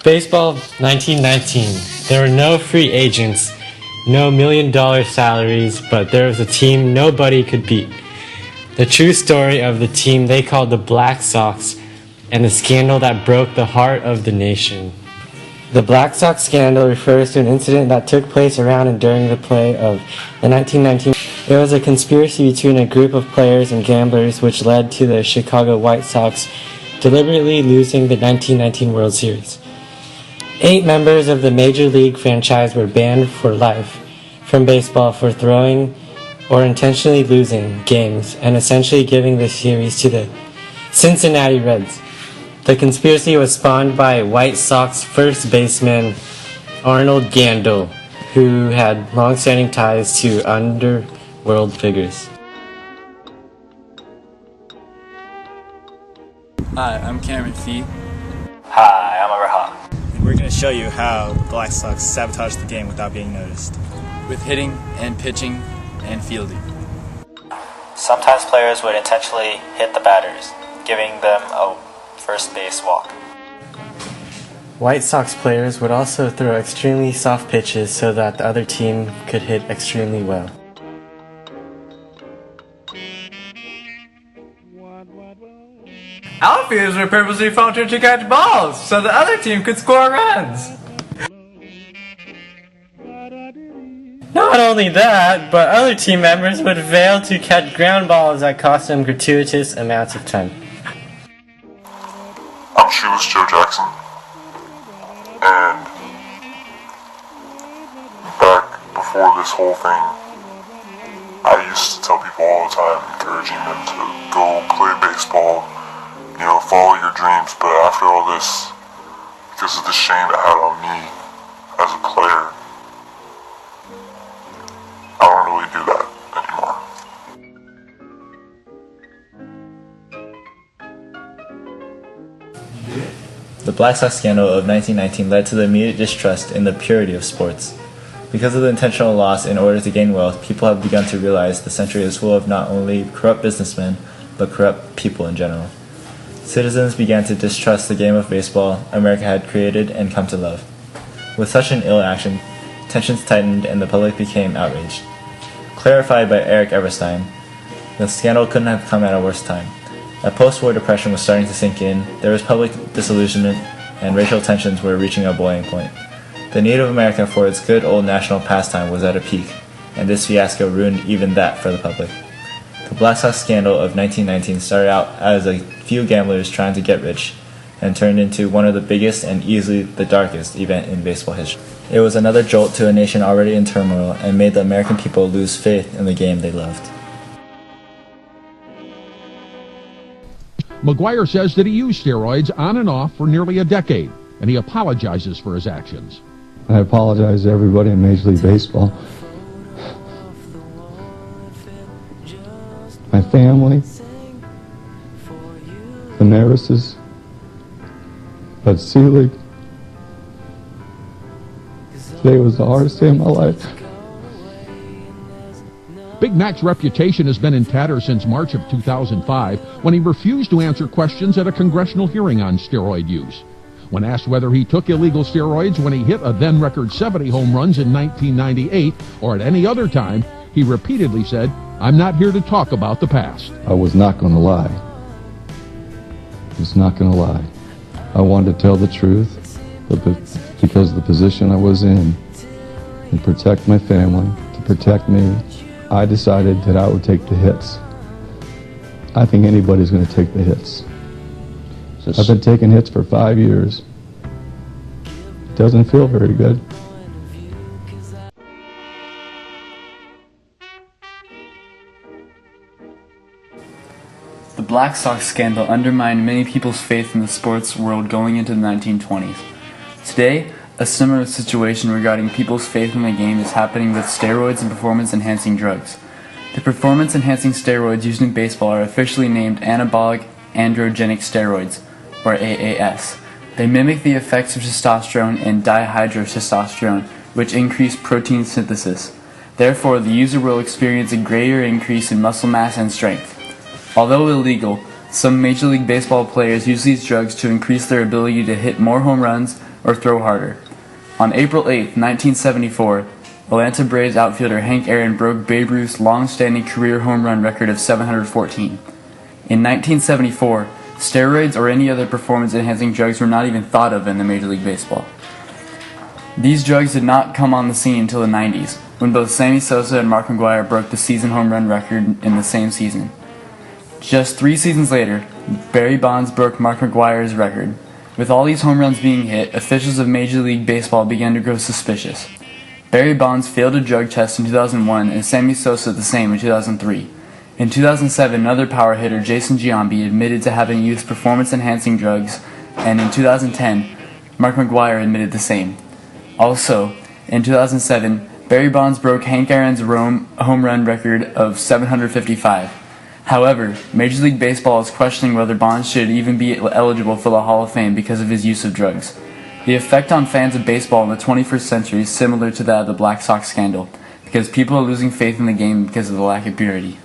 Baseball 1919. There were no free agents, no $1 million salaries, but there was a team nobody could beat. The true story of the team they called the Black Sox and the scandal that broke the heart of the nation. The Black Sox Scandal refers to an incident that took place around and during the play of the 1919. It was a conspiracy between a group of players and gamblers which led to the Chicago White Sox deliberately losing the 1919 World Series. 8 members of the Major League franchise were banned for life from baseball for throwing or intentionally losing games and essentially giving the series to the Cincinnati Reds. The conspiracy was spawned by White Sox first baseman Arnold Gandil, who had long-standing ties to underworld figures. Hi, I'm Cameron FEEeeee. Hi, I'm Araha. And we're going to show you how the Black Sox sabotaged the game without being noticed. With hitting and pitching and fielding. Sometimes players would intentionally hit the batters, giving them a first base walk. White Sox players would also throw extremely soft pitches so that the other team could hit extremely well. Outfielders were purposely faltered to catch balls so the other team could score runs. Not only that, but other team members would fail to catch ground balls that cost them gratuitous amounts of time. I'm Shoeless Joe Jackson, and back before this whole thing, I used to tell people all the time, encouraging them to go play baseball, follow your dreams, but after all this, because of the shame it had on me as a player, I don't really do that anymore. The Black Sox Scandal of 1919 led to the immediate distrust in the purity of sports. Because of the intentional loss in order to gain wealth, people have begun to realize the century is full of not only corrupt businessmen, but corrupt people in general. Citizens began to distrust the game of baseball America had created and come to love. With such an ill action, tensions tightened and the public became outraged. Clarified by Eric Everstein, the scandal couldn't have come at a worse time. As post-war depression was starting to sink in, there was public disillusionment and racial tensions were reaching a boiling point. The need of America for its good old national pastime was at a peak, and this fiasco ruined even that for the public. The Black Sox Scandal of 1919 started out as a few gamblers trying to get rich, and turned into one of the biggest and easily the darkest event in baseball history. It was another jolt to a nation already in turmoil and made the American people lose faith in the game they loved. McGuire says that he used steroids on and off for nearly a decade, and he apologizes for his actions. I apologize to everybody in Major League Baseball. My family, the nurses, but C-League. Today was the hardest day of my life. Big Mac's reputation has been in tatters since March of 2005 when he refused to answer questions at a congressional hearing on steroid use. When asked whether he took illegal steroids when he hit a then-record 70 home runs in 1998 or at any other time, he repeatedly said, "I'm not here to talk about the past." I was not going to lie. I was not going to lie. I wanted to tell the truth because the position I was in, to protect my family, to protect me, I decided that I would take the hits. I think anybody's going to take the hits. I've been taking hits for 5 years. It doesn't feel very good. The Black Sox scandal undermined many people's faith in the sports world going into the 1920s. Today, a similar situation regarding people's faith in the game is happening with steroids and performance-enhancing drugs. The performance-enhancing steroids used in baseball are officially named anabolic androgenic steroids, or AAS. They mimic the effects of testosterone and dihydrotestosterone, which increase protein synthesis. Therefore, the user will experience a greater increase in muscle mass and strength. Although illegal, Some Major League Baseball players use these drugs to increase their ability to hit more home runs or throw harder. On April 8, 1974, Atlanta Braves outfielder Hank Aaron broke Babe Ruth's long-standing career home run record of 714. In 1974, steroids or any other performance-enhancing drugs were not even thought of in the Major League Baseball. These drugs did not come on the scene until the 90s, when both Sammy Sosa and Mark McGwire broke the season home run record in the same season. Just 3 seasons later, Barry Bonds broke Mark McGwire's record. With all these home runs being hit, officials of Major League Baseball began to grow suspicious. Barry Bonds failed a drug test in 2001 and Sammy Sosa the same in 2003. In 2007, another power hitter, Jason Giambi, admitted to having used performance-enhancing drugs, and in 2010, Mark McGwire admitted the same. Also, in 2007, Barry Bonds broke Hank Aaron's home run record of 755. However, Major League Baseball is questioning whether Bonds should even be eligible for the Hall of Fame because of his use of drugs. The effect on fans of baseball in the 21st century is similar to that of the Black Sox Scandal, because people are losing faith in the game because of the lack of purity.